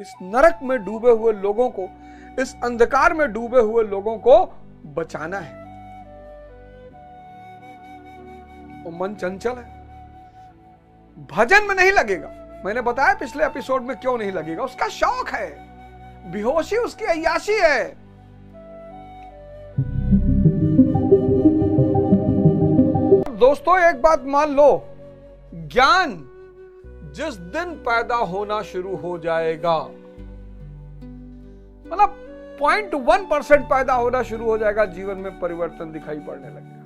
इस नरक में डूबे हुए लोगों को, इस अंधकार में डूबे हुए लोगों को बचाना है। वो मन चंचल है, भजन में नहीं लगेगा। मैंने बताया पिछले एपिसोड में क्यों नहीं लगेगा। उसका शौक है, बेहोशी उसकी अय्याशी है। दोस्तों एक बात मान लो, ज्ञान जिस दिन पैदा होना शुरू हो जाएगा, मतलब 0.1% पैदा होना शुरू हो जाएगा, जीवन में परिवर्तन दिखाई पड़ने लगेगा।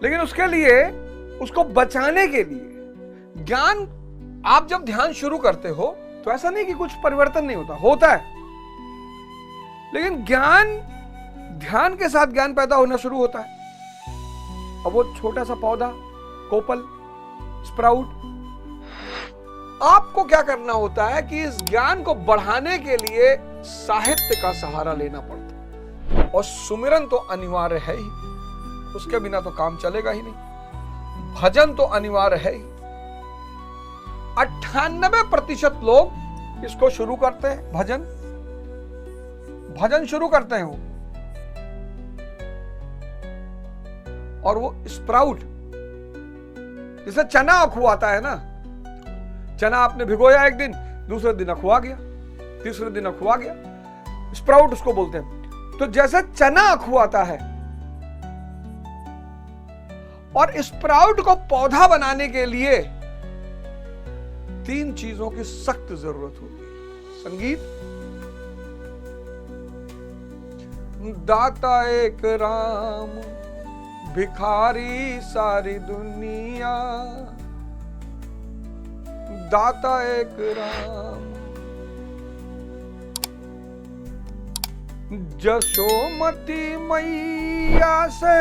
लेकिन उसके लिए, उसको बचाने के लिए ज्ञान, आप जब ध्यान शुरू करते हो तो ऐसा नहीं कि कुछ परिवर्तन नहीं होता, होता है। लेकिन ज्ञान, ध्यान के साथ ज्ञान पैदा होना शुरू होता है। अब वो छोटा सा पौधा, कोपल, स्प्राउट, आपको क्या करना होता है कि इस ज्ञान को बढ़ाने के लिए साहित्य का सहारा लेना पड़ता है। और सुमिरन तो अनिवार्य है ही, उसके बिना तो काम चलेगा ही नहीं। भजन तो अनिवार्य है ही। 98% लोग इसको शुरू करते हैं, भजन शुरू करते हैं वो, और वो स्प्राउट, जैसे चना अखुआता है ना, चना आपने भिगोया एक दिन, दूसरे दिन अखुआ गया, तीसरे दिन अखुआ गया, स्प्राउट उसको बोलते हैं। तो जैसे चना अखुआता है, और स्प्राउट को पौधा बनाने के लिए 3 चीजों की सख्त जरूरत होती है। संगीत, दाता एक राम, भिखारी सारी दुनिया, दाता एक राम, जशोमती मैया से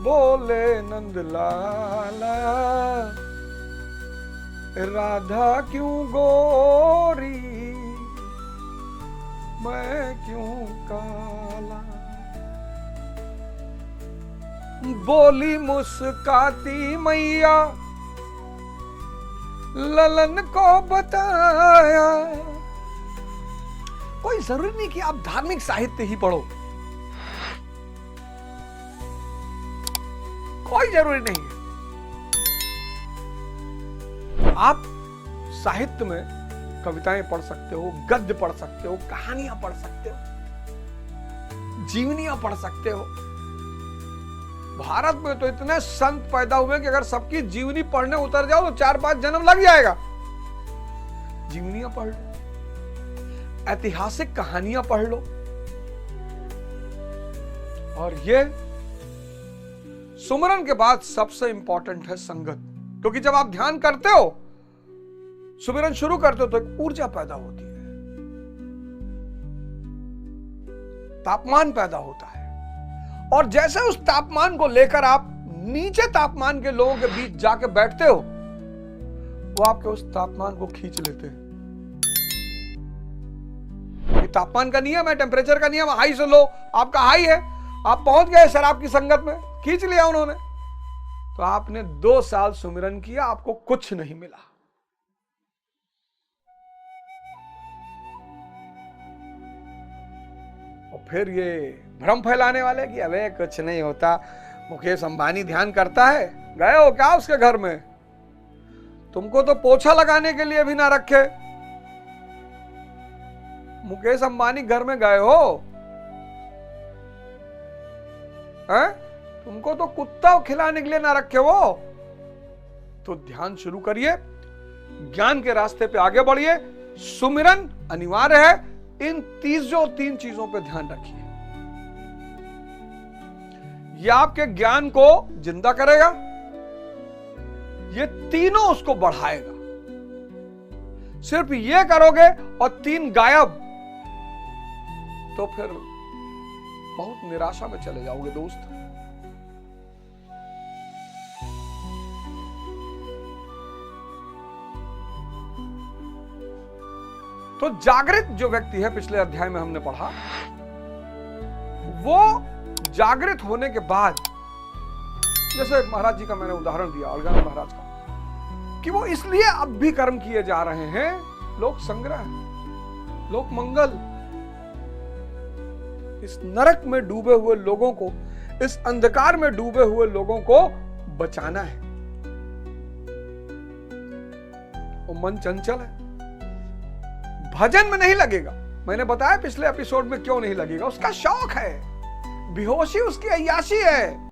बोले नंदलाला, राधा क्यों गोरी, मैं क्यों काला। बोली मुस्काती मैया, ललन को बताया। कोई जरूरी नहीं कि आप धार्मिक साहित्य ही पढ़ो, कोई जरूरी नहीं है। आप साहित्य में कविताएं पढ़ सकते हो, गद्य पढ़ सकते हो, कहानियां पढ़ सकते हो, जीवनियां पढ़ सकते हो। भारत में तो इतने संत पैदा हुए कि अगर सबकी जीवनी पढ़ने उतर जाओ तो 4-5 जन्म लग जाएगा। जीवनियां पढ़ लो, ऐतिहासिक कहानियां पढ़ लो। और ये सुमरन के बाद सबसे इंपॉर्टेंट है संगत, क्योंकि जब आप ध्यान करते हो, सुमिरन शुरू करते हो, तो एक ऊर्जा पैदा होती है, तापमान पैदा होता है। और जैसे उस तापमान को लेकर आप नीचे तापमान के लोगों के बीच जाके बैठते हो, वो आपके उस तापमान को खींच लेते हैं। ये तापमान का नियम है, टेम्परेचर का नियम। हाई से लो, आपका हाई है, आप पहुंच गए शराब की संगत में, खींच लिया उन्होंने, तो आपने 2 साल सुमिरन किया, आपको कुछ नहीं मिला। और फिर ये भ्रम फैलाने वाले कि अबे कुछ नहीं होता, मुकेश अंबानी ध्यान करता है, गए हो क्या उसके घर में? तुमको तो पोछा लगाने के लिए भी ना रखे। मुकेश अंबानी घर में गए हो हैं? तुमको तो कुत्ता खिलाने के लिए ना रखे वो। तो ध्यान शुरू करिए, ज्ञान के रास्ते पे आगे बढ़िए। सुमिरन अनिवार्य है। इन 3 चीजों पे ध्यान रखिए। ये आपके ज्ञान को जिंदा करेगा, ये तीनों उसको बढ़ाएगा। सिर्फ ये करोगे और 3 गायब, तो फिर बहुत निराशा में चले जाओगे दोस्त। तो जागृत जो व्यक्ति है, पिछले अध्याय में हमने पढ़ा, वो जागृत होने के बाद, जैसे महाराज जी का मैंने उदाहरण दिया, अलगान महाराज का, कि वो इसलिए अब भी कर्म किए जा रहे हैं, लोक संग्रह, लोक मंगल। इस नरक में डूबे हुए लोगों को, इस अंधकार में डूबे हुए लोगों को बचाना है। वो मन चंचल है, भजन में नहीं लगेगा। मैंने बताया पिछले एपिसोड में क्यों नहीं लगेगा, उसका शौक है, बेहोशी उसकी अय्याशी है।